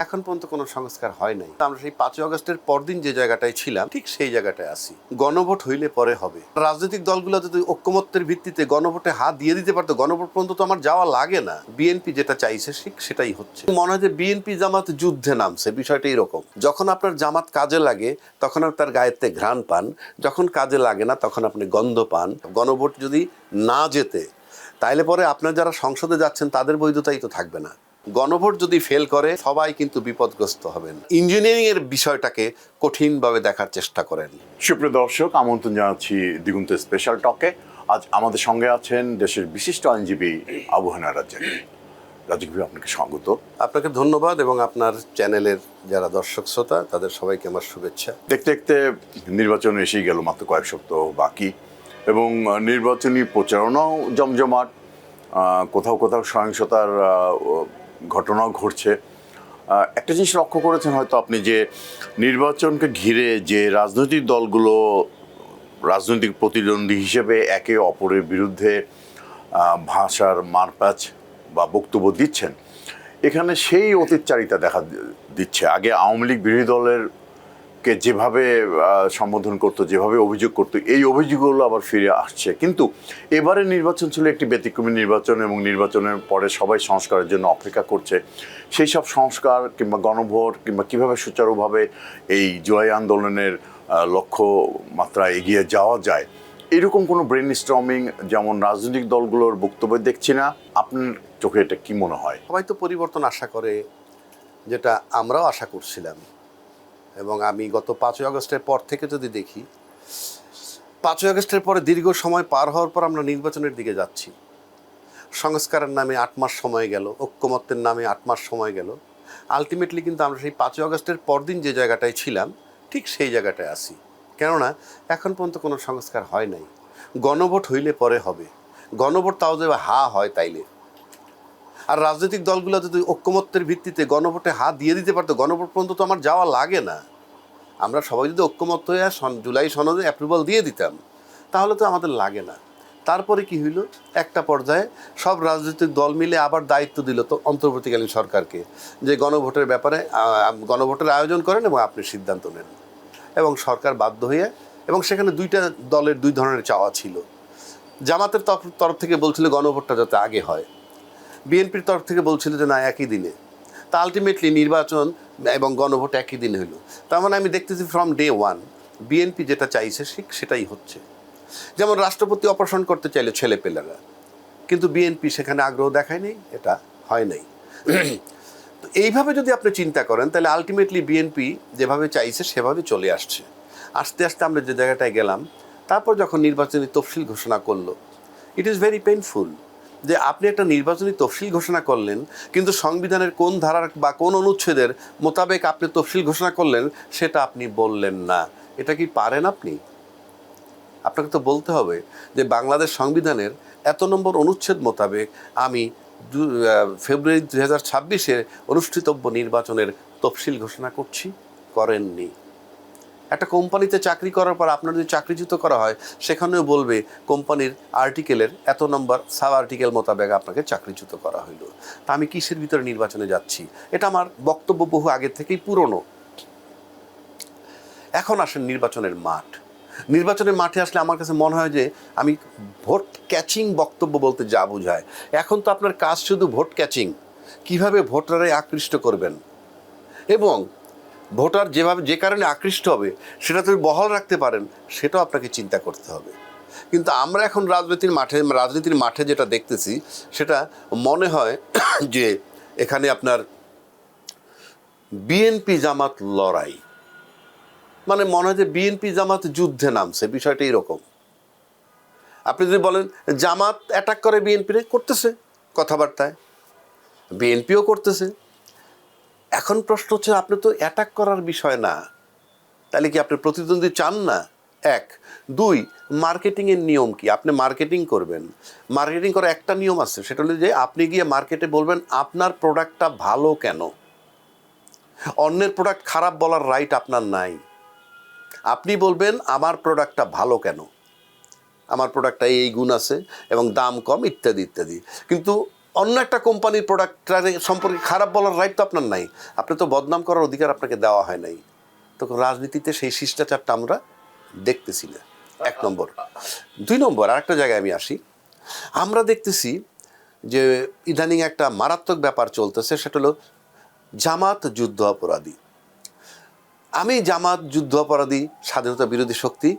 এখন পর্যন্ত কোনো সংস্কার হয় নাই। আমরা সেই 5ই আগস্টের পরদিন যে জায়গাটায় ছিলাম ঠিক সেই জায়গাটায় আছি। গণভোট হইলে পরে হবে। রাজনৈতিক দলগুলো যদি ঐক্যমত্যের ভিত্তিতে গণভোটে হাত দিয়ে দিতে পারতো, গণভোট পর্যন্ত তো আমার যাওয়া লাগে না। বিএনপি যেটা চাইছে ঠিক সেটাই হচ্ছে। মনে হয় যে বিএনপি জামাত যুদ্ধে নামছে, বিষয়টা এরকম। যখন আপনার জামাত কাজে লাগে তখন আর তার গায়েতে ঘ্রাণ পান, যখন কাজে লাগে না তখন আপনি গন্ধ পান। গণভোট যদি না যেতে তাইলে পরে আপনার যারা সংসদে যাচ্ছেন তাদের বৈধতাই তো থাকবে না। গণভোট যদি ফেল করে সবাই কিন্তু বিপদগ্রস্ত হবেন। ইঞ্জিনিয়ারিং এর বিষয়টাকে কঠিনভাবে দেখার চেষ্টা করেন। সুপ্রিয় দর্শক, আমন্ত্রণ জানাচ্ছি দিগন্ত স্পেশাল টকে। আজ আমাদের সঙ্গে আছেন দেশের বিশিষ্ট আইনজীবী আবু হেনা রাজ্জাক। রাজ্জাক ভাই, আপনাকে স্বাগত। আপনাকে ধন্যবাদ এবং আপনার চ্যানেলের যারা দর্শক শ্রোতা তাদের সবাইকে আমার শুভেচ্ছা। দেখতে দেখতে নির্বাচন এসেই গেল, মাত্র কয়েক সপ্তাহ বাকি, এবং নির্বাচনী প্রচারণাও জমজমাট। কোথাও কোথাও সহিংসতার ঘটনাও ঘটছে। একটা জিনিস লক্ষ্য করেছেন হয়তো আপনি, যে নির্বাচনকে ঘিরে যে রাজনৈতিক দলগুলো রাজনৈতিক প্রতিদ্বন্দ্বী হিসেবে একে অপরের বিরুদ্ধে ভাষার মারপ্যাচ বা বক্তব্য দিচ্ছেন, এখানে সেই অতীতচারিতা দেখা দিচ্ছে। আগে আওয়ামী লীগ বিরোধী দলেরকে যেভাবে সম্বোধন করতো, যেভাবে অভিযোগ করতো, এই অভিযোগগুলো আবার ফিরে আসছে। কিন্তু এবারে নির্বাচন ছিল একটি ব্যতিক্রমী নির্বাচন, এবং নির্বাচনের পরে সবাই সংস্কারের জন্য অপেক্ষা করছে। সেই সব সংস্কার কিংবা গণভোট কিংবা কীভাবে সুচারুভাবে এই জুলাই আন্দোলনের লক্ষ্যমাত্রা এগিয়ে যাওয়া যায়, এরকম কোনো ব্রেন স্টর্মিং যেমন রাজনৈতিক দলগুলোর বক্তব্য দেখছি না। আপনার চোখে এটা কি মনে হয়? সবাই তো পরিবর্তন আশা করে, যেটা আমরাও আশা করছিলাম। এবং আমি গত 5ই আগস্টের পর থেকে যদি দেখি, 5ই আগস্টের পরে দীর্ঘ সময় পার হওয়ার পর আমরা নির্বাচনের দিকে যাচ্ছি। সংস্কারের নামে 8 মাস সময় গেল, ঐক্যমত্যের নামে 8 মাস সময় গেল। আলটিমেটলি কিন্তু আমরা সেই 5ই আগস্টের পরদিন যে জায়গাটায় ছিলাম ঠিক সেই জায়গাটায় আছি। কেননা এখন পর্যন্ত কোনো সংস্কার হয় নাই। গণভোট হইলে পরে হবে। গণভোট তাও যে হা হয় তাইলে। আর রাজনৈতিক দলগুলো যদি ঐক্যমত্যের ভিত্তিতে গণভোটে হাত দিয়ে দিতে পারতো, গণভোট পর্যন্ত তো আমার যাওয়া লাগে না। আমরা সবাই যদি ঐক্যমত্য হয়ে জুলাই সনদে অ্যাপ্রুভাল দিয়ে দিতাম তাহলে তো আমাদের লাগে না। তারপরে কি হইল, একটা পর্যায়ে সব রাজনৈতিক দল মিলে আবার দায়িত্ব দিল তো অন্তর্বর্তীকালীন সরকারকে, যে গণভোটের ব্যাপারে গণভোটের আয়োজন করেন এবং আপনি সিদ্ধান্ত নেন। এবং সরকার বাধ্য হয়ে, এবং সেখানে দুইটা দলের দুই ধরনের চাওয়া ছিল। জামাতের তরফ থেকে বলছিল গণভোটটা যাতে আগে হয়, বিএনপির তরফ থেকে বলছিল যে না একই দিনে। তা আলটিমেটলি নির্বাচন এবং গণভোট একই দিনে হইল। তার মানে আমি দেখতেছি ফ্রম ডে ওয়ান বিএনপি যেটা চাইছে সেটাই হচ্ছে। যেমন রাষ্ট্রপতি অপারেশন করতে চাইলে ছেলেপেলেরা, কিন্তু বিএনপি সেখানে আগ্রহ দেখায়নি, এটা হয় নাই। তো এইভাবে যদি আপনি চিন্তা করেন তাহলে আলটিমেটলি বিএনপি যেভাবে চাইছে সেভাবে চলে আসছে। আস্তে আস্তে আমরা যে জায়গাটায় গেলাম, তারপর যখন নির্বাচনী তফসিল ঘোষণা করলো, ইট ইজ ভেরি পেইনফুল যে আপনি একটা নির্বাচনী তফসিল ঘোষণা করলেন, কিন্তু সংবিধানের কোন ধারার বা কোন অনুচ্ছেদের মোতাবেক আপনি তফসিল ঘোষণা করলেন সেটা আপনি বললেন না। এটা কি পারেন আপনি? আপনাকে তো বলতে হবে যে বাংলাদেশ সংবিধানের এত নম্বর অনুচ্ছেদ মোতাবেক আমি ফেব্রুয়ারি 2026-এ অনুষ্ঠিতব্য নির্বাচনের তফসিল ঘোষণা করছি। করেননি। একটা কোম্পানিতে চাকরি করার পর আপনার যদি চাকরিচ্যুত করা হয়, সেখানেও বলবে কোম্পানির আর্টিকেলের এত নম্বর সাব আর্টিকেল মোতাবেক আপনাকে চাকরিচ্যুত করা হইল। তা আমি কিসের ভিতরে নির্বাচনে যাচ্ছি? এটা আমার বক্তব্য বহু আগে থেকেই পুরনো। এখন আসেন নির্বাচনের মাঠ। নির্বাচনের মাঠে আসলে আমার কাছে মনে হয় যে আমি ভোট ক্যাচিং বক্তব্য বলতে যা বোঝায়, এখন তো আপনার কাজ শুধু ভোট ক্যাচিং, কিভাবে ভোটারে আকৃষ্ট করবেন, এবং ভোটার যে কারণে আকৃষ্ট হবে সেটা তুমি বহাল রাখতে পারেন, সেটাও আপনাকে চিন্তা করতে হবে। কিন্তু আমরা এখন রাজনীতির মাঠে যেটা দেখতেছি সেটা মনে হয় যে এখানে আপনার বিএনপি জামাত লড়াই, মানে মনে হয় যে বিএনপি জামাত যুদ্ধে নামছে, বিষয়টা এরকম। আপনি যদি বলেন জামাত অ্যাটাক করে বিএনপিরে, করতেছে কথাবার্তায়, বিএনপিও করতেছে। এখন প্রশ্ন হচ্ছে আপনি তো অ্যাটাক করার বিষয় না, তাহলে কি আপনি প্রতিদ্বন্দ্বী চান না? 1, 2 মার্কেটিংয়ের নিয়ম কি? আপনি মার্কেটিং করবেন, মার্কেটিং করার একটা নিয়ম আছে, সেটা হলো যে আপনি গিয়ে মার্কেটে বলবেন আপনার প্রোডাক্টটা ভালো কেন। অন্যের প্রোডাক্ট খারাপ বলার রাইট আপনার নাই। আপনি বলবেন আমার প্রোডাক্টটা ভালো কেন, আমার প্রোডাক্টটা এই গুণ আছে এবং দাম কম ইত্যাদি ইত্যাদি। কিন্তু অন্য একটা কোম্পানির প্রোডাক্টটার সম্পর্কে খারাপ বলার রাইট তো আপনার নাই, আপনি তো বদনাম করার অধিকার আপনাকে দেওয়া হয় নাই। তো রাজনীতিতে সেই শিষ্টাচারটা আমরা দেখতেছি না, 1 নম্বর। 2 নম্বর আরেকটা জায়গায় আমি আসি, আমরা দেখতেছি যে ইদানিং একটা মারাত্মক ব্যাপার চলতেছে, সেটা হলো জামাত যুদ্ধ অপরাধী। আমি জামাত যুদ্ধ অপরাধী স্বাধীনতা বিরোধী শক্তি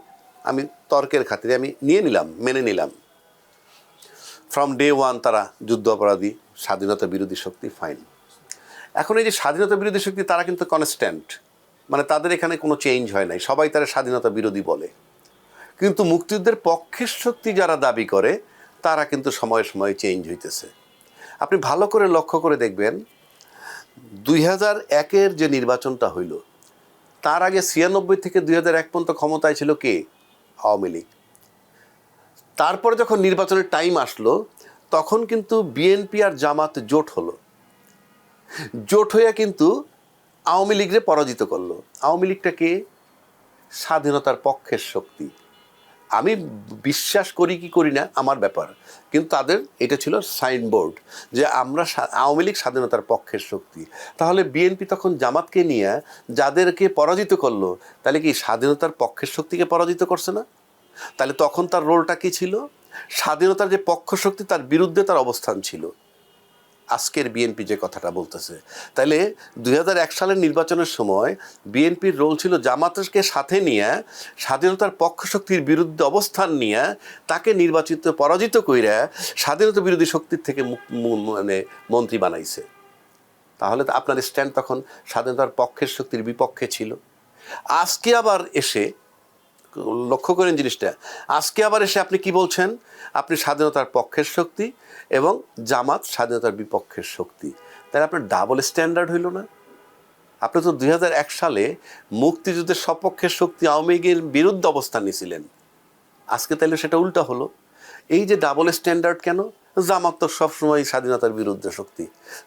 আমি তর্কের খাতিরে আমি নিয়ে নিলাম, মেনে নিলাম। ফ্রম ডে ওয়ান তারা যুদ্ধ অপরাধী, স্বাধীনতা বিরোধী শক্তি, ফাইন। এখন এই যে স্বাধীনতা বিরোধী শক্তি তারা কিন্তু কনস্ট্যান্ট, মানে তাদের এখানে কোনো চেঞ্জ হয় নাই, সবাই তারা স্বাধীনতা বিরোধী বলে। কিন্তু মুক্তিযুদ্ধের পক্ষের শক্তি যারা দাবি করে তারা কিন্তু সময়ে সময়ে চেঞ্জ হইতেছে। আপনি ভালো করে লক্ষ্য করে দেখবেন 2001-এর যে নির্বাচনটা হইল, তার আগে 96 থেকে 2001 পর্যন্ত ক্ষমতায় ছিল কে? আওয়ামী লীগ। তারপরে যখন নির্বাচনের টাইম আসলো তখন কিন্তু বিএনপি আর জামাত জোট হলো, জোট হইয়া কিন্তু আওয়ামী লীগরে পরাজিত করলো। আওয়ামী লীগটা কে? স্বাধীনতার পক্ষের শক্তি। আমি বিশ্বাস করি কি করি না আমার ব্যাপার, কিন্তু তাদের এটা ছিল সাইনবোর্ড যে আমরা আওয়ামী লীগ স্বাধীনতার পক্ষের শক্তি। তাহলে বিএনপি তখন জামাতকে নিয়ে যাদেরকে পরাজিত করলো, তাহলে কি স্বাধীনতার পক্ষের শক্তিকে পরাজিত করছে না? তাহলে তখন তার রোলটা কী ছিল? স্বাধীনতার যে পক্ষ শক্তি তার বিরুদ্ধে তার অবস্থান ছিল। আজকের বিএনপি যে কথাটা বলতেছে, তাহলে 2001 সালের নির্বাচনের সময় বিএনপির রোল ছিল জামাতকে সাথে নিয়ে স্বাধীনতার পক্ষ শক্তির বিরুদ্ধে অবস্থান নিয়ে তাকে নির্বাচিত পরাজিত কইরা স্বাধীনতা বিরোধী শক্তির থেকে মানে মন্ত্রী বানাইছে। তাহলে তো আপনার স্ট্যান্ড তখন স্বাধীনতার পক্ষের শক্তির বিপক্ষে ছিল। আজকে আবার এসে লক্ষ্য করেন জিনিসটা, আজকে আবার এসে আপনি কি বলছেন? আপনি স্বাধীনতার পক্ষের শক্তি এবং জামাত স্বাধীনতার বিপক্ষের শক্তি। তাহলে আপনার ডাবল স্ট্যান্ডার্ড হইল না? আপনি তো 2001 সালে মুক্তিযুদ্ধের সপক্ষের শক্তি আওয়ামী লীগের বিরুদ্ধে অবস্থান নিয়েছিলেন, আজকে তাহলে সেটা উল্টা হলো। এই যে ডাবল স্ট্যান্ডার্ড কেন? জামাত তো সবসময় স্বাধীনতার বিরুদ্ধে শক্তি,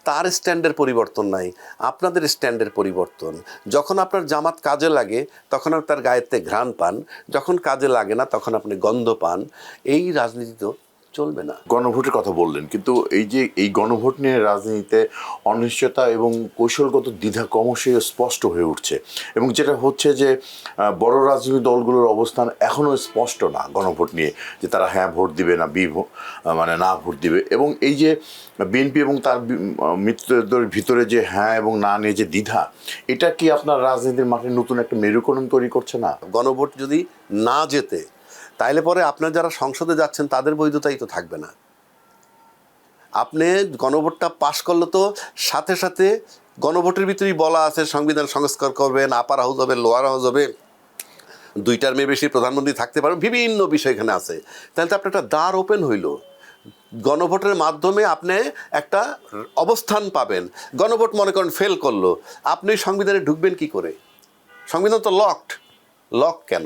তার স্ট্যান্ডের পরিবর্তন নাই, আপনাদের স্ট্যান্ডের পরিবর্তন। যখন আপনার জামাত কাজে লাগে তখন আপনি তার গায়েতে ঘ্রাণ পান, যখন কাজে লাগে না তখন আপনি গন্ধ পান। এই রাজনীতি তো চলবে না। গণভোটের কথা বললেন, কিন্তু এই যে এই গণভোট নিয়ে রাজনীতিতে অনিশ্চয়তা এবং কৌশলগত দ্বিধা ক্রমশই স্পষ্ট হয়ে উঠছে, এবং যেটা হচ্ছে যে বড় রাজনৈতিক দলগুলোর অবস্থান এখনও স্পষ্ট না গণভোট নিয়ে, যে তারা হ্যাঁ ভোট দিবে না মানে না ভোট দিবে। এবং এই যে বিএনপি এবং তার মিত্রদের ভিতরে যে হ্যাঁ এবং না নিয়ে যে দ্বিধা, এটা কি আপনার রাজনীতির মাঠে নতুন একটা মেরুকরণ তৈরি করছে না? গণভোট যদি না যেতে তাইলে পরে আপনার যারা সংসদে যাচ্ছেন তাদের বৈধতাই তো থাকবে না। আপনি গণভোটটা পাশ করলে তো সাথে সাথে গণভোটের ভিতরেই বলা আছে সংবিধান সংস্কার করবেন, আপার হাউস হবে, লোয়ার হাউস হবে, 2 টার্মের বেশি প্রধানমন্ত্রী থাকতে পারবেন, বিভিন্ন বিষয় এখানে আছে। তাহলে তো আপনার একটা দ্বার ওপেন হইল, গণভোটের মাধ্যমে আপনি একটা অবস্থান পাবেন। গণভোট মনে করেন ফেল করলো, আপনি সংবিধানে ঢুকবেন কি করে? সংবিধান তো লকড। লক কেন?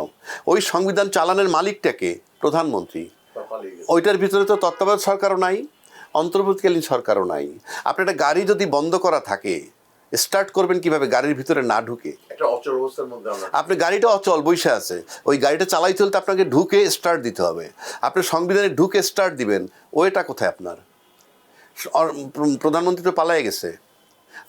ওই সংবিধান চালানোর মালিকটাকে প্রধানমন্ত্রী, ওইটার ভিতরে তো তত্ত্বাবধায়ক সরকারও নাই, অন্তর্বর্তীকালীন সরকারও নাই। আপনি একটা গাড়ি যদি বন্ধ করা থাকে স্টার্ট করবেন কিভাবে গাড়ির ভিতরে না ঢুকে? একটা অচল অবস্থার মধ্যে আপনি গাড়িটা অচল বসে আছে, ওই গাড়িটা চালাই চলতে আপনাকে ঢুকে স্টার্ট দিতে হবে। আপনি সংবিধানে ঢুকে স্টার্ট দিবেন, ওইটা কোথায় আপনার? প্রধানমন্ত্রী তো পালায়ে গেছে।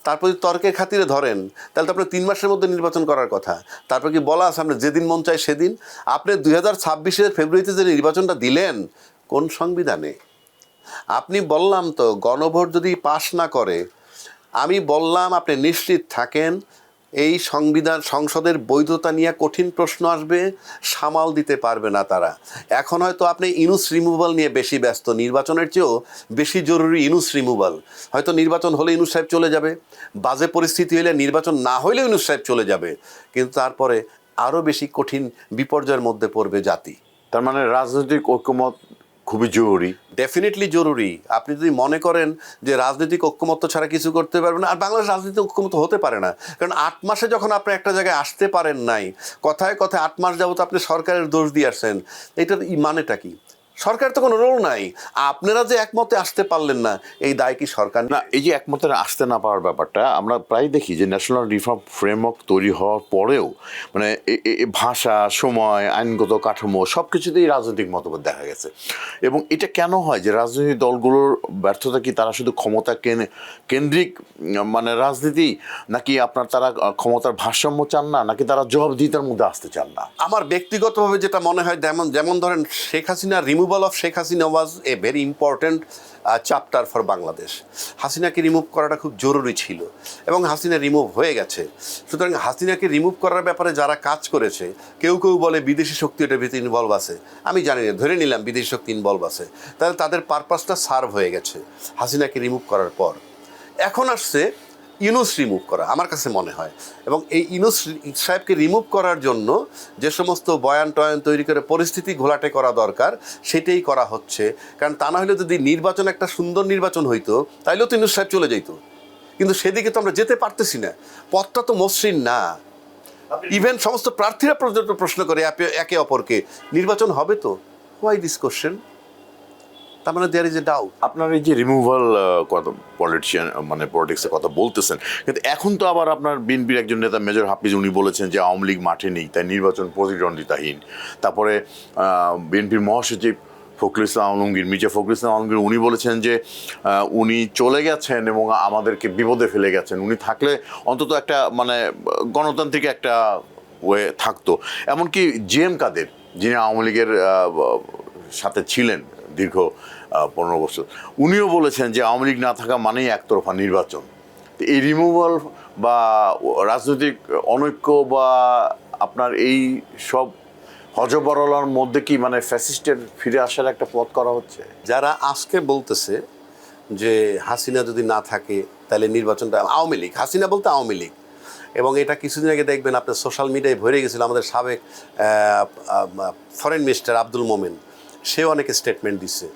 তারপর যদি তর্কের খাতিরে ধরেন তাহলে তো আপনার 3 মাসের মধ্যে নির্বাচন করার কথা। তারপর কি বলা আছে আপনার যেদিন মন চায় সেদিন? আপনি 2026-এর ফেব্রুয়ারিতে যে নির্বাচনটা দিলেন কোন সংবিধানে? আপনি বললাম তো গণভোট যদি পাশ না করে, আমি বললাম আপনি নিশ্চিত থাকেন এই সংসদের বৈধতা নিয়ে কঠিন প্রশ্ন আসবে, সামাল দিতে পারবে না তারা। এখন হয়তো আপনি ইনুস রিমুভাল নিয়ে বেশি ব্যস্ত, নির্বাচনের চেয়েও বেশি জরুরি ইনুস রিমুভাল। হয়তো নির্বাচন হলে ইনুস সাহেব চলে যাবে, বাজে পরিস্থিতি হলে নির্বাচন না হলেও ইনুস সাহেব চলে যাবে, কিন্তু তারপরে আরও বেশি কঠিন বিপর্যয়ের মধ্যে পড়বে জাতি। তার মানে রাজনৈতিক ঐক্যমত খুবই জরুরি। ডেফিনেটলি জরুরি। আপনি যদি মনে করেন যে রাজনৈতিক ঐক্যমত্য ছাড়া কিছু করতে পারবেন না, আর বাংলাদেশ রাজনৈতিক ঐক্যমত্য হতে পারে না। কারণ 8 মাসে যখন আপনি একটা জায়গায় আসতে পারেন নাই, কথায় কথায় 8 মাস যাবত আপনি সরকারের দোষ দিয়ে আসছেন, এটার মানেটা কি? সরকার তো কোনো রোল নাই। আপনারা যে একমতে আসতে পারলেন না, এই দায় কি সরকার? না, এই যে একমতে আসতে না পারার ব্যাপারটা আমরা প্রায় দেখি যে ন্যাশনাল রিফর্ম ফ্রেমওয়ার্ক তৈরি হওয়ার পরেও মানে ভাষা, সময়, আইনগত কাঠামো সব কিছুতেই রাজনৈতিক মতভেদ দেখা গেছে। এবং এটা কেন হয় যে রাজনৈতিক দলগুলোর ব্যর্থতা কি তারা শুধু ক্ষমতা কেন্দ্রিক মানে রাজনীতি, নাকি আপনার তারা ক্ষমতার ভারসাম্য চান না, নাকি তারা জবাবদিহিতার মধ্যে আসতে চান না? আমার ব্যক্তিগতভাবে যেটা মনে হয়, যেমন ধরেন Sheikh Hasina, removal of Sheikh Hasina was a very important chapter for Bangladesh. হাসিনাকে রিমুভ করাটা খুব জরুরি ছিল এবং হাসিনা রিমুভ হয়ে গেছে। সুতরাং হাসিনাকে রিমুভ করার ব্যাপারে যারা কাজ করেছে, কেউ কেউ বলে বিদেশি শক্তি এটার ভিতরে ইনভলভ আছে, আমি জানি না, ধরে নিলাম বিদেশি শক্তি ইনভলভ আছে, তাহলে তাদের পারপাসটা সার্ভ হয়ে গেছে হাসিনাকে রিমুভ করার পর। এখন আসছে ইউনূস রিমুভ করা, আমার কাছে মনে হয়। এবং এই ইউনূস সাহেবকে রিমুভ করার জন্য যে সমস্ত বয়ান টয়ান তৈরি করে পরিস্থিতি ঘোলাটে করা দরকার, সেটাই করা হচ্ছে। কারণ তা না হলে যদি নির্বাচন একটা সুন্দর নির্বাচন হইতো, তাইলেও তো ইউনূস সাহেব চলে যেত। কিন্তু সেদিকে তো আমরা যেতে পারতেছি না, পথটা তো মসৃণ না। ইভেন সমস্ত প্রার্থীরা পর্যন্ত প্রশ্ন করে একে অপরকে, নির্বাচন হবে তো? Why this question? তার মানে দেয়ার ইজ এ ডাউট। আপনার এই যে রিমুভাল কথা পলিটিশিয়ান মানে পলিটিক্সের কথা বলতেছেন, কিন্তু এখন তো আবার আপনার বিএনপির একজন নেতা মেজর হাফিজ উনি বলেছেন যে আওয়ামী লীগ মাঠে নেই, তাই নির্বাচন প্রতিদ্বন্দ্বিতাহীন। তারপরে বিএনপির মহাসচিব ফখরুল ইসলাম আলমগীর, মির্জা ফখরুল ইসলাম আলমগীর, উনি বলেছেন যে উনি চলে গেছেন এবং আমাদেরকে বিপদে ফেলে গেছেন, উনি থাকলে অন্তত একটা মানে গণতান্ত্রিক একটা ওয়ে থাকতো। এমনকি জেএম কাদের, যিনি আওয়ামী লীগের সাথে ছিলেন দীর্ঘ 15 বছর, উনিও বলেছেন যে আওয়ামী লীগ না থাকা মানেই একতরফা নির্বাচন। তো এই রিমুভাল বা রাজনৈতিক অনৈক্য বা আপনার এই সব হজবরলার মধ্যে কি মানে ফ্যাসিস্টের ফিরে আসার একটা পথ করা হচ্ছে? যারা আজকে বলতেছে যে হাসিনা যদি না থাকে তাহলে নির্বাচনটা আওয়ামী লীগ, হাসিনা বলতে আওয়ামী লীগ, এবং এটা কিছুদিন আগে দেখবেন আপনার সোশ্যাল মিডিয়ায় ভরে গেছিল, আমাদের সাবেক ফরেন মিনিস্টার আব্দুল মোমেন, সে অনেকে স্টেটমেন্ট দিচ্ছে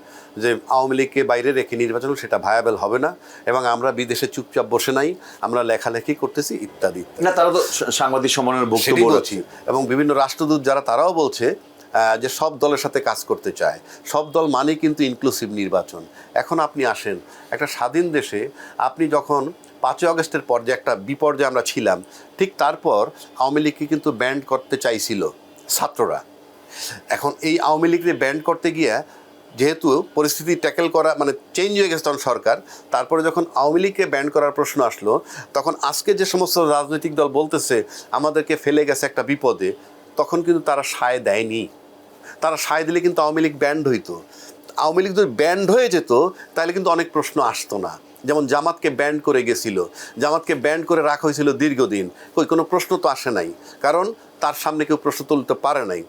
যে আওয়ামী লীগকে বাইরে রেখে নির্বাচন সেটা ভায়াবেল হবে না, এবং আমরা বিদেশে চুপচাপ বসে নাই, আমরা লেখালেখি করতেছি ইত্যাদি। না, তারা তো সাংবাদিক সম্মেলনের বক্তব্য বলছি, এবং বিভিন্ন রাষ্ট্রদূত যারা, তারাও বলছে যে সব দলের সাথে কাজ করতে চায়, সব দল মানে কিন্তু ইনক্লুসিভ নির্বাচন। এখন আপনি আসেন একটা স্বাধীন দেশে, আপনি যখন 5ই আগস্টের পর যে একটা বিপর্যয়ে আমরা ছিলাম, ঠিক তারপর আওয়ামী লীগকে কিন্তু ব্যান্ড করতে চাইছিল ছাত্ররা। এখন এই আওয়ামী লীগকে ব্যান্ড করতে গিয়ে যেহেতু পরিস্থিতি ট্যাকেল করা মানে চেঞ্জ হয়ে গেছে তখন সরকার, তারপরে যখন আওয়ামী লীগকে ব্যান্ড করার প্রশ্ন আসলো, তখন আজকে যে সমস্ত রাজনৈতিক দল বলতেছে আমাদেরকে ফেলে গেছে একটা বিপদে, তখন কিন্তু তারা সায় দেয়নি। তারা সায় দিলে কিন্তু আওয়ামী লীগ ব্যান্ড হইতো। আওয়ামী লীগ যদি ব্যান্ড হয়ে যেত তাহলে কিন্তু অনেক প্রশ্ন আসতো না। যেমন জামাতকে ব্যান্ড করে গেছিল, জামাতকে ব্যান্ড করে রাখা হয়েছিল দীর্ঘদিন, কোনো প্রশ্ন তো আসে নাই, কারণ তার সামনে কেউ প্রশ্ন তুলতে পারে নাই।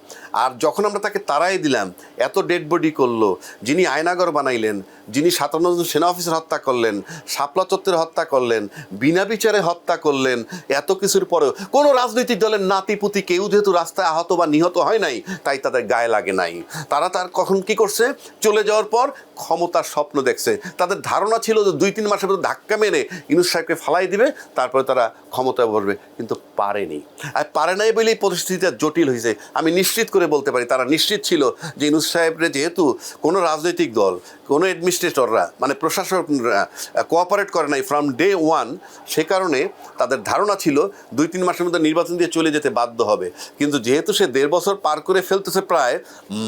আর যখন আমরা তাকে তাড়াই দিলাম, এত ডেড বডি করলো, যিনি আয়নাগর বানাইলেন, যিনি 57 জন সেনা অফিসার হত্যা করলেন, শাপলা চত্বরে হত্যা করলেন, বিনা বিচারে হত্যা করলেন, এত কিছুর পরেও কোনো রাজনৈতিক দলের নাতিপুতি কেউ যেহেতু রাস্তায় আহত বা নিহত হয় নাই, তাই তাদের গায়ে লাগে নাই। তারা তার কখন কি করছে, চলে যাওয়ার পর ক্ষমতার স্বপ্ন দেখছে। তাদের ধারণা ছিল যে 2-3 মাসের মধ্যে ধাক্কা মেরে ইউনূস সাহেবকে ফালাই দিবে, তারপরে তারা ক্ষমতায় বসবে, কিন্তু পারেনি। আর পারে নাই বলেই পরিস্থিতিটা জটিল হয়েছে। আমি নিশ্চিত করে বলতে পারি তারা নিশ্চিত ছিল যে ইউনূস সাহেবরে যেহেতু কোনো রাজনৈতিক দল, কোনো অ্যাডমিনিস্ট্রেটররা মানে প্রশাসকরা কোঅপারেট করে নাই ফ্রম ডে ওয়ান, সে কারণে তাদের ধারণা ছিল 2-3 মাসের মধ্যে নির্বাচন দিয়ে চলে যেতে বাধ্য হবে। কিন্তু যেহেতু সে 1.5 বছর পার করে ফেলতেছে প্রায়,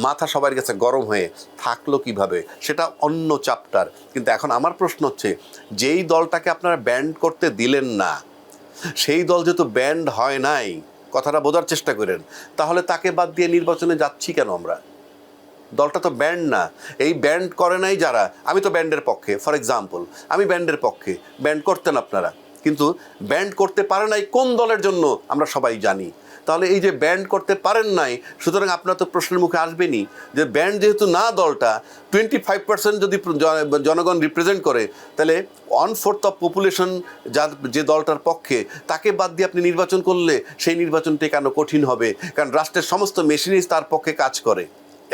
মাথা সবার কাছে গরম হয়ে থাকলো কিভাবে, সেটা অন্য চ্যাপ্টার। কিন্তু এখন আমার প্রশ্ন হচ্ছে, যেই দলটাকে আপনারা ব্যান্ড করতে দিলেন না, সেই দল যেহেতু ব্যান্ড হয় নাই, কথাটা বোঝার চেষ্টা করেন, তাহলে তাকে বাদ দিয়ে নির্বাচনে যাচ্ছি কেন আমরা? দলটা তো ব্যান্ড না, এই ব্যান্ড করে নাই যারা। আমি তো ব্যান্ডের পক্ষে, ফর এক্সাম্পল আমি ব্যান্ডের পক্ষে, ব্যান্ড করতেন আপনারা, কিন্তু ব্যান্ড করতে পারে নাই কোন দলের জন্য আমরা সবাই জানি। তাহলে এই যে ব্যান্ড করতে পারেন নাই, সুতরাং আপনার তো প্রশ্নের মুখে আসবেনি যে ব্যান্ড যেহেতু না দলটা, 25% যদি জনগণ রিপ্রেজেন্ট করে, তাহলে 1/4 অফ পপুলেশন যে দলটার পক্ষে, তাকে বাদ দিয়ে আপনি নির্বাচন করলে সেই নির্বাচন টেকানো কঠিন হবে। কারণ রাষ্ট্রের সমস্ত মেশিনারিজ তার পক্ষে কাজ করে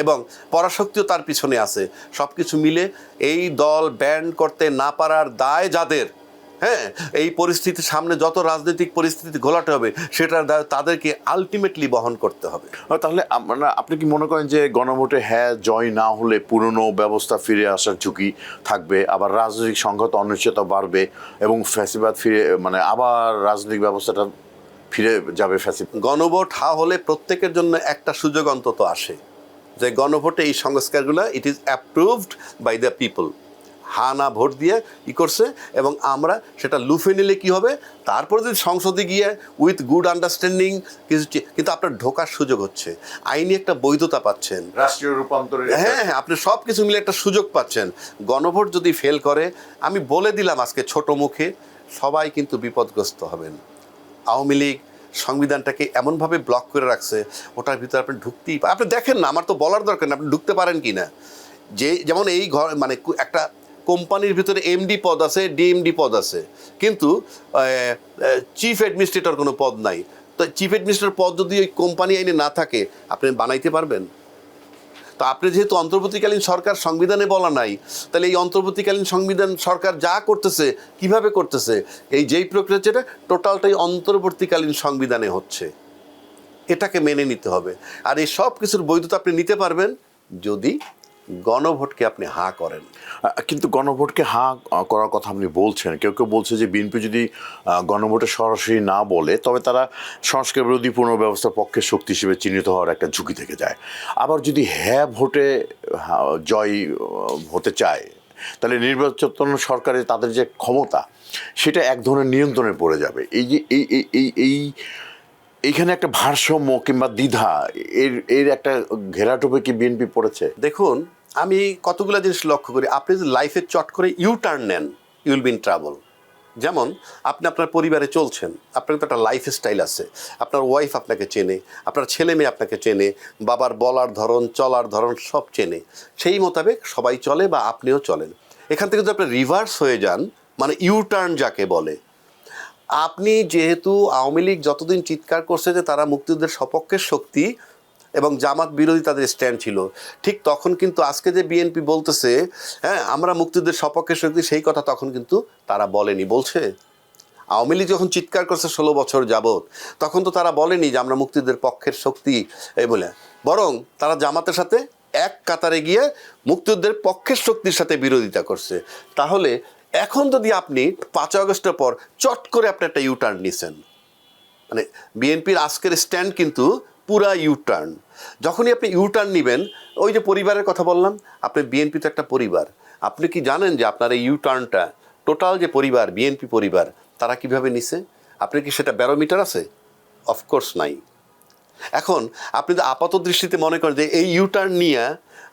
এবং পরাশক্তিও তার পিছনে আছে। সব কিছু মিলে এই দল ব্যান্ড করতে না পারার দায় যাদের, হ্যাঁ, এই পরিস্থিতির সামনে যত রাজনৈতিক পরিস্থিতি ঘোলাটে হবে সেটা তাদেরকে আলটিমেটলি বহন করতে হবে। তাহলে আপনি কি মনে করেন যে গণভোটে হ্যাঁ জয় না হলে পুরনো ব্যবস্থা ফিরে আসার ঝুঁকি থাকবে, আবার রাজনৈতিক সংঘাত অনিশ্চয়তা বাড়বে এবং ফ্যাসিবাদ ফিরে আবার রাজনৈতিক ব্যবস্থাটা ফিরে যাবে ফ্যাসিবাদ? গণভোট হলে প্রত্যেকের জন্য একটা সুযোগ অন্তত আসে যে গণভোটে এই সংস্কারগুলো it is approved by the people. না ভোট দিয়ে করছে এবং আমরা সেটা লুফে নিলে কি হবে, তারপরে যদি সংসদে গিয়ে উইথ গুড আন্ডারস্ট্যান্ডিং কিছু কিন্তু আপনার ঢোকার সুযোগ হচ্ছে, আইনি একটা বৈধতা পাচ্ছেন, রাষ্ট্রীয় রূপান্তরের হ্যাঁ আপনি সব কিছু মিলে একটা সুযোগ পাচ্ছেন। গণভোট যদি ফেল করে, আমি বলে দিলাম আজকে ছোট মুখে, সবাই কিন্তু বিপদগ্রস্ত হবেন। আওয়ামী লীগ সংবিধানটাকে এমনভাবে ব্লক করে রাখছে, ওটার ভিতরে আপনি ঢুকতেই আপনি দেখেন না, আমার তো বলার দরকার না, আপনি ঢুকতে পারেন কি না। যেমন এই ঘর মানে একটা কোম্পানির ভিতরে এমডি পদ আছে, ডিএমডি পদ আছে, কিন্তু চিফ অ্যাডমিনিস্ট্রেটর কোনো পদ নাই। তো চিফ অ্যাডমিনিস্ট্রেটর পদ যদি ওই কোম্পানি আইনে না থাকে, আপনি বানাইতে পারবেন? তো আপনি যেহেতু অন্তর্বর্তীকালীন সরকার সংবিধানে বলা নাই, তাহলে এই অন্তর্বর্তীকালীন সংবিধান সরকার যা করতেছে কিভাবে করতেছে, এই যেই প্রক্রিয়া যেটা টোটালটাই অন্তর্বর্তীকালীন সংবিধানে হচ্ছে, এটাকে মেনে নিতে হবে। আর এই সব কিছুর বৈধতা আপনি নিতে পারবেন যদি গণভোটকে আপনি হাঁ করেন। কিন্তু গণভোটকে হাঁ করার কথা আপনি বলছেন, কেউ কেউ বলছে যে বিএনপি যদি গণভোটে সরাসরি না বলে তবে তারা সংস্কার বিরোধী পুনর্ব্যবস্থার পক্ষে শক্তি হিসেবে চিহ্নিত হওয়ার একটা ঝুঁকি থেকে যায়। আবার যদি হ্যাঁ ভোটে জয় হতে চায়, তাহলে নির্বাচন সরকারে তাদের যে ক্ষমতা সেটা এক ধরনের নিয়ন্ত্রণে পড়ে যাবে। এই যে এইখানে একটা ভারসাম্য কিংবা দ্বিধা এর একটা ঘেরাটোপে কি বিএনপি পড়েছে? দেখুন, আমি কতগুলো জিনিস লক্ষ্য করি। আপনি যদি লাইফে চট করে ইউ টার্ন নেন, ইউল বি ইন ট্রাবল। যেমন আপনি আপনার পরিবারে চলছেন, আপনার তো একটা লাইফ স্টাইল আছে, আপনার ওয়াইফ আপনাকে চেনে, আপনার ছেলে মেয়ে আপনাকে চেনে, বাবার বলার ধরন চলার ধরন সব চেনে, সেই মোতাবেক সবাই চলে বা আপনিও চলেন। এখান থেকে যদি আপনি রিভার্স হয়ে যান, মানে ইউ টার্ন যাকে বলে, আপনি যেহেতু আওয়ামী লীগ যতদিন চিৎকার করছে যে তারা মুক্তিযুদ্ধের সপক্ষের শক্তি এবং জামাত বিরোধী তাদের স্ট্যান্ড ছিল, ঠিক তখন কিন্তু আজকে যে বিএনপি বলতেছে হ্যাঁ আমরা মুক্তিযুদ্ধের সপক্ষের শক্তি, সেই কথা তখন কিন্তু তারা বলেনি। বলছে আওয়ামী লীগ যখন চিৎকার করছে 16 বছর যাবৎ, তখন তো তারা বলেনি যে আমরা মুক্তিযুদ্ধের পক্ষের শক্তি এই বলে, বরং তারা জামাতের সাথে এক কাতারে গিয়ে মুক্তিযুদ্ধের পক্ষের শক্তির সাথে বিরোধিতা করছে। তাহলে এখন যদি আপনি 5 আগস্টের পর চট করে আপনি একটা ইউটার্ন নিছেন, মানে বিএনপির আজকের স্ট্যান্ড কিন্তু পুরা ইউটার্ন। যখনই আপনি ইউটার্ন নেবেন, ওই যে পরিবারের কথা বললাম, আপনি বিএনপি তো একটা পরিবার, আপনি কি জানেন যে আপনার এই ইউটার্নটা টোটাল যে পরিবার বিএনপি পরিবার তারা কিভাবে নিছে? আপনি কি সেটা ব্যারোমিটার আছে? অফকোর্স নাই। এখন আপনি যদি আপাত দৃষ্টিতে মনে করেন যে এই ইউটার্ন নিয়ে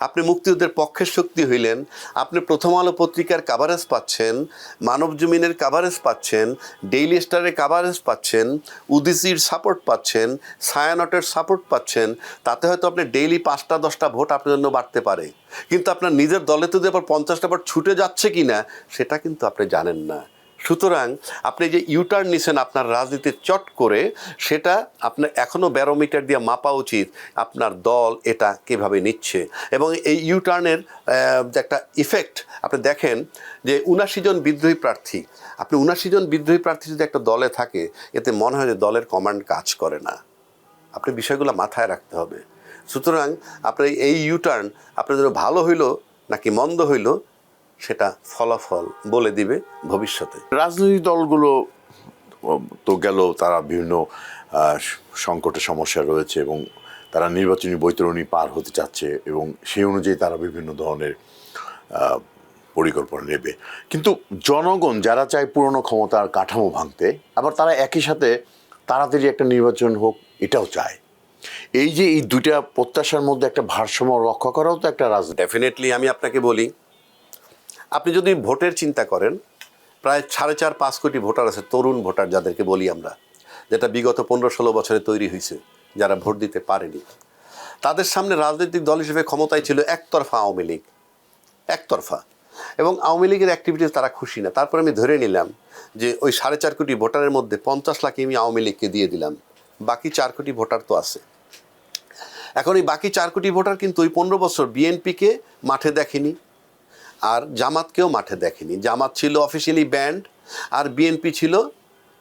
আপনি মুক্তিযুদ্ধের পক্ষের শক্তি হইলেন, আপনি প্রথম আলো পত্রিকার কাভারেজ পাচ্ছেন, মানব জমিনের কাভারেজ পাচ্ছেন, ডেইলি স্টারের কাভারেজ পাচ্ছেন, উদিসির সাপোর্ট পাচ্ছেন, ছায়ানটের সাপোর্ট পাচ্ছেন, তাতে হয়তো আপনি ডেইলি 5টা 10টা ভোট আপনার জন্য বাড়তে পারে, কিন্তু আপনার নিজের দলে তো আবার 50টা ভোট ছুটে যাচ্ছে কি না সেটা কিন্তু আপনি জানেন না। সুতরাং আপনি যে ইউটার্ন নিছেন আপনার রাজনীতির চট করে, সেটা আপনার এখনও ব্যারোমিটার দিয়ে মাপা উচিত আপনার দল এটা কীভাবে নিচ্ছে। এবং এই ইউটার্নের একটা ইফেক্ট আপনি দেখেন যে 79 জন বিদ্রোহী প্রার্থী, আপনি 79 জন বিদ্রোহী প্রার্থী যদি একটা দলে থাকে, এতে মনে হয় যে দলের কমান্ড কাজ করে না। আপনি বিষয়গুলো মাথায় রাখতে হবে। সুতরাং আপনার এই ইউটার্ন আপনার জন্য ভালো হইল নাকি মন্দ হইল, সেটা ফলাফল বলে দিবে ভবিষ্যতে। রাজনৈতিক দলগুলো তো গেল, তারা বিভিন্ন সংকটের সমস্যা রয়েছে এবং তারা নির্বাচনী বৈতরণী পার হতে চাচ্ছে এবং সেই অনুযায়ী তারা বিভিন্ন ধরনের পরিকল্পনা নেবে। কিন্তু জনগণ যারা চায় পুরনো ক্ষমতার কাঠামো ভাঙতে, আবার তারা একই সাথে তাড়াতাড়ি একটা নির্বাচন হোক এটাও চায়। এই যে এই দুইটা প্রত্যাশার মধ্যে একটা ভারসাম্য রক্ষা করাও তো একটা রাজনীতি। ডেফিনেটলি আমি আপনাকে বলি, আপনি যদি ভোটের চিন্তা করেন, প্রায় 4.5-5 কোটি ভোটার আছে, তরুণ ভোটার যাদেরকে বলি আমরা, যেটা বিগত 15-16 বছরে তৈরি হয়েছে, যারা ভোট দিতে পারেনি। তাদের সামনে রাজনৈতিক দল হিসেবে ক্ষমতায় ছিল একতরফা আওয়ামী লীগ, একতরফা, এবং আওয়ামী লীগের অ্যাক্টিভিটিস তারা খুশি না। তারপরে আমি ধরে নিলাম যে ওই 4.5 কোটি ভোটারের মধ্যে 50 লাখ আমি আওয়ামী লীগকে দিয়ে দিলাম, বাকি 4 কোটি ভোটার তো আছে। এখন এই বাকি 4 কোটি ভোটার কিন্তু ওই 15 বছর বিএনপিকে মাঠে দেখেনি, আর জামাতকেও মাঠে দেখেনি। জামাত ছিল অফিসিয়ালি ব্যান্ড, আর বিএনপি ছিল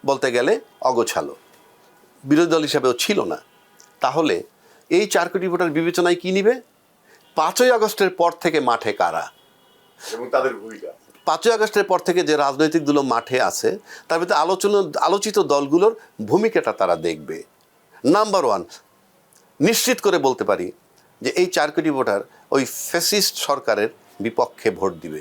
বলতে গেলে অগোছালো, বিরোধী দল হিসাবেও ছিল না। তাহলে এই 4 কোটি ভোটার বিবেচনায় কি নিবে? 5ই আগস্টের পর থেকে মাঠে কারা, এবং তাদের ভূমিকা 5ই আগস্টের পর থেকে যে রাজনৈতিক দল মাঠে আছে তার ভিতরে আলোচিত দলগুলোর ভূমিকাটা তারা দেখবে। নাম্বার 1, নিশ্চিত করে বলতে পারি যে এই 4 কোটি ভোটার ওই ফ্যাসিস্ট সরকারের বিপক্ষে ভোট দিবে।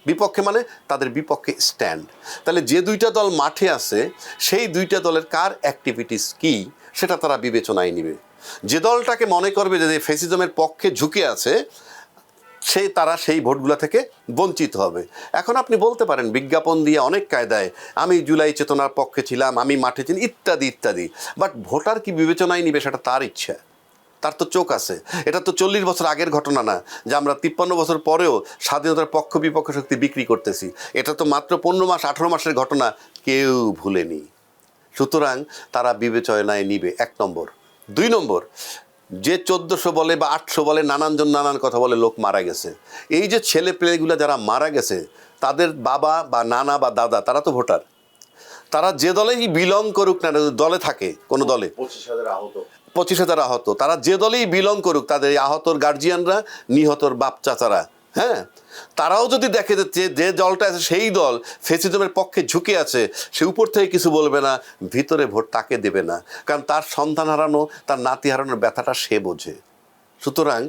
বিপক্ষে মানে তাদের বিপক্ষে স্ট্যান্ড। তাহলে যে 2টা দল মাঠে আছে সেই 2টা দলের কার অ্যাক্টিভিটিস কি সেটা তারা বিবেচনায় নিবে। যে দলটাকে মনে করবে যে ফ্যাসিজমের পক্ষে ঝুঁকে আছে তারা সেই ভোটগুলো থেকে বঞ্চিত হবে। এখন আপনি বলতে পারেন বিজ্ঞাপন দিয়ে অনেক কায়দায় আমি জুলাই চেতনার পক্ষে ছিলাম, আমি মাঠে ছিলাম, ইত্যাদি ইত্যাদি, বাট ভোটার কি বিবেচনায় নিবে সেটা তার ইচ্ছা, তার তো চোখ আছে। এটা তো 40 বছর আগের ঘটনা না যে আমরা 53 বছর পরেও স্বাধীনতার পক্ষ বিপক্ষ শক্তি বিক্রি করতেছি। এটা তো মাত্র 15 মাস 18 মাসের ঘটনা, কেউ ভুলেনি। সুতরাং তারা বিবেচনায় নিবে, 1 নম্বর। 2 নম্বর, যে 1400 বলে বা 800 বলে নানানজন নানান কথা বলে লোক মারা গেছে, এই যে ছেলে পেলেগুলো যারা মারা গেছে তাদের বাবা বা নানা বা দাদা তারা তো ভোটার। তারা যে দলেই বিলং করুক না, দলে থাকে কোনো দলে, 25,000 আহত, তারা যে দলেই বিলং করুক তাদের আহতর গার্জিয়ানরা, নিহতর বাপ চাচারা, হ্যাঁ, তারাও যদি দেখে যে যে দলটা আছে সেই দল ফ্যাসিজমের পক্ষে ঝুঁকে আছে, সে উপর থেকে কিছু বলবে না, ভিতরে ভোট তাকে দেবে না, কারণ তার সন্তান হারানো, তার নাতি হারানোর ব্যথাটা সে বোঝে। সুতরাং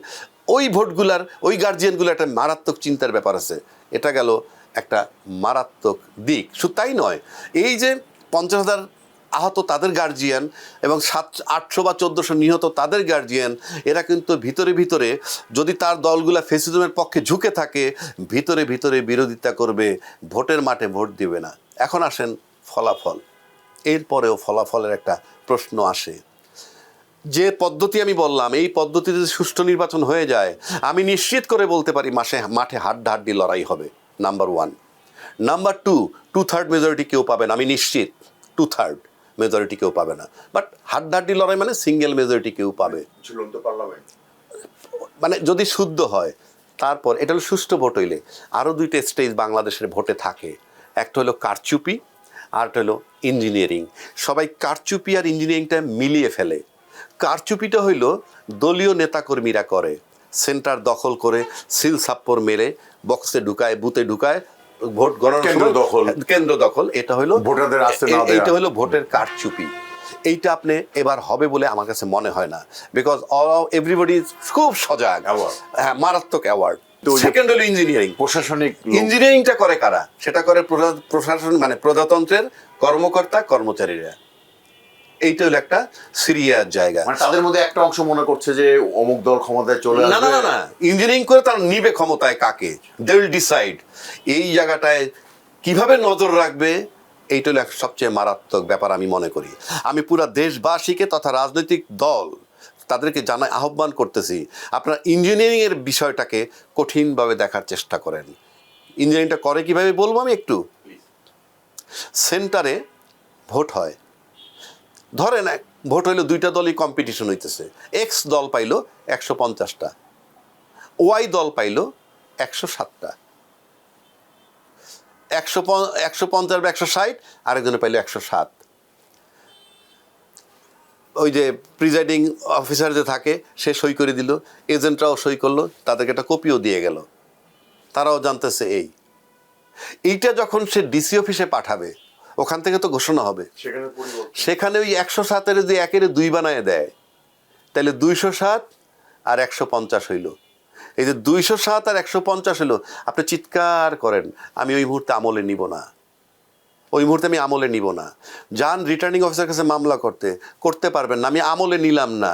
ওই ভোটগুলার, ওই গার্জিয়ানগুলো একটা মারাত্মক চিন্তার ব্যাপার আছে। এটা গেল একটা মারাত্মক দিক। শুধু তাই নয়, এই যে 50,000 আহত তাদের গার্জিয়ান এবং 800 বা 1400 নিহত তাদের গার্জিয়ান, এরা কিন্তু ভিতরে ভিতরে যদি তার দলগুলা ফ্যাসিজমের পক্ষে ঝুঁকে থাকে, ভিতরে ভিতরে বিরোধিতা করবে, ভোটের মাঠে ভোট দিবে না। এখন আসেন ফলাফল। এরপরেও ফলাফলের একটা প্রশ্ন আসে। যে পদ্ধতি আমি বললাম, এই পদ্ধতিতে যদি সুষ্ঠু নির্বাচন হয়ে যায়, আমি নিশ্চিত করে বলতে পারি মাঠে হাড্ডাহাড্ডি লড়াই হবে। নাম্বার 1। নাম্বার 2, 2/3 মেজরিটি কেউ পাবে না, আমি নিশ্চিত 2/3 মেজরিটি কেউ পাবে না। বাট হাড্ডাহাড্ডি লড়াই মানে সিঙ্গেল মেজরিটি কেউ পাবে, ঝুলন্ত পার্লামেন্ট, মানে যদি শুদ্ধ হয়। তারপর এটা হলো সুষ্ঠু ভোট হইলে আরও 2টা স্টেজ বাংলাদেশের ভোটে থাকে। একটা হলো কারচুপি, আর একটা হলো ইঞ্জিনিয়ারিং। সবাই কারচুপি আর ইঞ্জিনিয়ারিংটা মিলিয়ে ফেলে। কারচুপিটা হইল দলীয় নেতাকর্মীরা করে, সেন্টার দখল করে সিল সাপ্পর মেরে বক্সে ঢুকায়, বুথে ঢুকায়, ভোট গণনা কেন্দ্র দখল। এটা হলো ভোটারদের আসতে না দেয়া, এইটা হলো ভোটের কারচুপি। এইটা আপনি এবার হবে বলে আমার কাছে মনে হয় না, বিকজ এভরিবডি খুব সজাগ। হ্যাঁ, মারাত্মক অ্যাওয়ার্ড। সেকেন্ড হলো ইঞ্জিনিয়ারিং। প্রশাসনিক ইঞ্জিনিয়ারিংটা করে কারা? সেটা করে প্রশাসন, মানে প্রজাতন্ত্রের কর্মকর্তা কর্মচারীরা। এইটা হলো একটা সিরিয়াস জায়গা। মানে তাদের মধ্যে একটা অংশ মনে করছে যে অমুক দল ক্ষমতায় চলে আসবে। না না না, ইঞ্জিনিয়ারিং করে তারা নিবে ক্ষমতায় কাকে, দে উইল ডিসাইড। এই জায়গাটায় কিভাবে নজর রাখবে, এইটা হলো সবচেয়ে মারাত্মক ব্যাপার আমি মনে করি। আমি পুরা দেশবাসীকে তথা রাজনৈতিক দল তাদেরকে আহ্বান করতেছি, আপনারা ইঞ্জিনিয়ারিংয়ের বিষয়টাকে কঠিনভাবে দেখার চেষ্টা করেন। ইঞ্জিনিয়ারিংটা করে কিভাবে বলবো আমি একটু। সেন্টারে ভোট হয়, ধরেন ভোট হইলো 2টা দলই কম্পিটিশন হইতেছে। এক্স দল পাইলো 150টা, ওয়াই দল পাইলো 107টা, 150 বা 160, আরেকজনে পাইলো 107। ওই যে প্রিজাইডিং অফিসার যে থাকে সে সই করে দিল, এজেন্টরাও সই করলো, তাদেরকে একটা কপিও দিয়ে গেল, তারাও জানতেছে। এইটা যখন সে ডিসি অফিসে পাঠাবে, ওখান থেকে তো ঘোষণা হবে, সেখানে ওই 107-এর যদি 1-এর 2 বানায় দেয়, তাহলে 207 আর 150 হইল। এই যে 207 আর 150 হইল, আপনি চিৎকার করেন আমি ওই মুহূর্তে আমলে নিব না, ওই মুহূর্তে আমি আমলে নিব না। যান রিটার্নিং অফিসার কাছে মামলা করতে পারবেন না, আমি আমলে নিলাম না।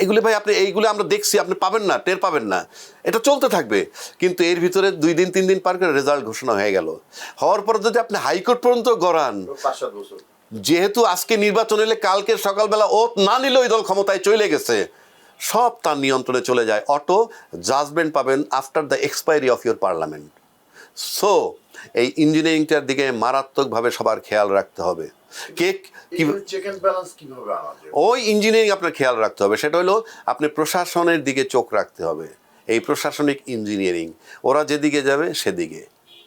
এগুলি ভাই আপনি, এইগুলো আমরা দেখছি, আপনি পাবেন না, টের পাবেন না, এটা চলতে থাকবে। কিন্তু এর ভিতরে 2 দিন 3 দিন পার করে রেজাল্ট ঘোষণা হয়ে গেল। হওয়ার পর যদি আপনি হাইকোর্ট পর্যন্ত গড়ান, 5-7 বছর, যেহেতু আজকে নির্বাচন হলে কালকে সকালবেলা ও না নিলে ওই দল ক্ষমতায় চলে গেছে, সব তার নিয়ন্ত্রণে চলে যায়। অটো জাজমেন্ট পাবেন after the expiry of your parliament. So এই ইঞ্জিনিয়ারিংটার দিকে মারাত্মকভাবে সবার খেয়াল রাখতে হবে। ওই ইঞ্জিনিয়ারিং আপনার খেয়াল রাখতে হবে, সেটা হলো আপনি প্রশাসনের দিকে চোখ রাখতে হবে। এই প্রশাসনিক ইঞ্জিনিয়ারিং, ওরা যেদিকে যাবে সেদিকে,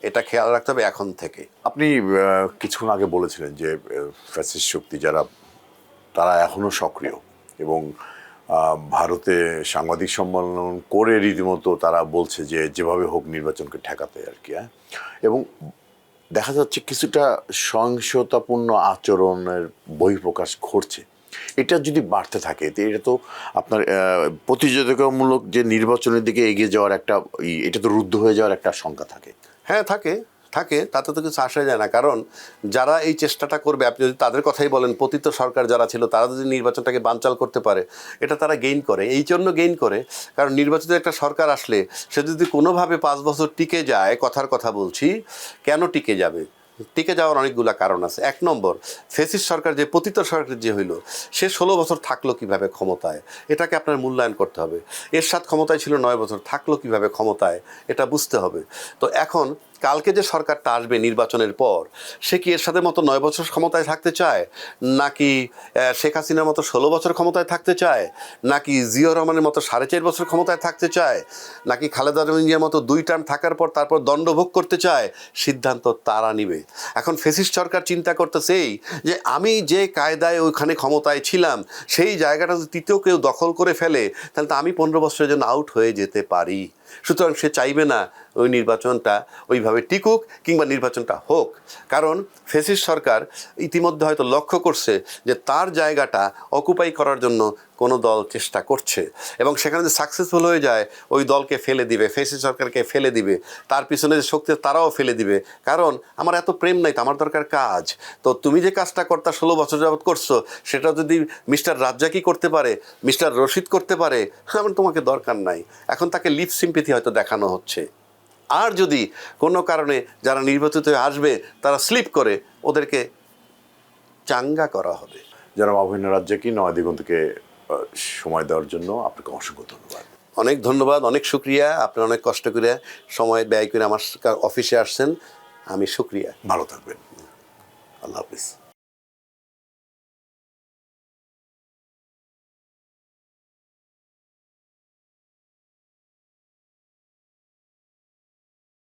এটা খেয়াল রাখতে হবে এখন থেকে। আপনি কিছুক্ষণ আগে বলেছিলেন যে ফ্যাসিস্ট শক্তি যারা, তারা এখনও সক্রিয় এবং ভারতে সাংবাদিক সম্মেলন করে রীতিমতো তারা বলছে যে যেভাবে হোক নির্বাচনকে ঠেকাতে আর কি, হ্যাঁ। এবং দেখা যাচ্ছে কিছুটা সহিংসতাপূর্ণ আচরণের বহিঃপ্রকাশ ঘটছে। এটা যদি বাড়তে থাকে তো এটা তো আপনার প্রতিযোগিতামূলক যে নির্বাচনের দিকে এগিয়ে যাওয়ার একটা এটা তো রুদ্ধ হয়ে যাওয়ার একটা শঙ্কা থাকে। হ্যাঁ, থাকে থাকে, তাতে তো কিছু আসা যায় না। কারণ যারা এই চেষ্টাটা করবে, আপনি যদি তাদের কথাই বলেন, পতিত সরকার যারা ছিল তারা যদি নির্বাচনটাকে বানচাল করতে পারে, এটা তারা গেইন করে। এই জন্য গেইন করে কারণ নির্বাচিত একটা সরকার আসলে সে যদি কোনোভাবে 5 বছর টিকে যায়, কথার কথা বলছি, কেন টিকে যাবে? টিকে যাওয়ার অনেকগুলো কারণ আছে। 1 নম্বর, ফ্যাসিস্ট সরকার যে পতিত সরকার যে হইল, সে 16 বছর থাকলো কিভাবে ক্ষমতায়, এটাকে আপনার মূল্যায়ন করতে হবে। এরশাদ ক্ষমতায় ছিল 9 বছর, থাকলো কিভাবে ক্ষমতায়, এটা বুঝতে হবে। তো এখন কালকে যে সরকারটা আসবে নির্বাচনের পর, সে কি এর সাথে মতো 9 বছর ক্ষমতায় থাকতে চায়, নাকি শেখ হাসিনার মতো 16 বছর ক্ষমতায় থাকতে চায়, নাকি জিয়া রহমানের মতো 4.5 বছর ক্ষমতায় থাকতে চায়, নাকি খালেদা জিয়ার মতো 2 টার্ম থাকার পর তারপর দণ্ডভোগ করতে চায়, সিদ্ধান্ত তারা নিবে। এখন ফ্যাসিস্ট সরকার চিন্তা করতেছেই যে আমি যে কায়দায় ওইখানে ক্ষমতায় ছিলাম, সেই জায়গাটা যদি তৃতীয় কেউ দখল করে ফেলে, তাহলে তো আমি 15 বছরের জন্য আউট হয়ে যেতে পারি। সুতরাং সে চাইবে না ওই নির্বাচনটা ওইভাবে টিকুক কিংবা নির্বাচনটা হোক। কারণ ফ্যাসিস্ট সরকার ইতিমধ্যে হয়তো লক্ষ্য করছে যে তার জায়গাটা অকুপাই করার জন্য কোনো দল চেষ্টা করছে, এবং সেখানে যদি সাকসেসফুল হয়ে যায় ওই দলকে ফেলে দিবে, ফ্যাসিস্ট সরকারকে ফেলে দিবে, তার পিছনে যে শক্তি তারাও ফেলে দিবে। কারণ আমার এত প্রেম নাই তো, আমার দরকার কাজ। তো তুমি যে কাজটা করতে 16 বছর যাবত করছো, সেটা যদি মিস্টার রাজ্জাকি করতে পারে, মিস্টার রশিদ করতে পারে, আমার তোমাকে দরকার নাই। এখন তাকে লিপ সিম্পিথি হয়তো দেখানো হচ্ছে। আর যদি কোনো কারণে যারা নির্বাচিত হয়ে আসবে তারা স্লিপ করে, ওদেরকে চাঙ্গা করা হবে। যারা অভিন্ন রাজ্যকে নয়া দিগন্তকে সময় দেওয়ার জন্য আপনাকে অসংখ্য ধন্যবাদ। অনেক ধন্যবাদ, অনেক শুক্রিয়া। আপনি অনেক কষ্ট করে সময় ব্যয় করে আমার অফিসে আসছেন, আমি শুক্রিয়া। ভালো থাকবেন। আল্লাহ হাফিজ।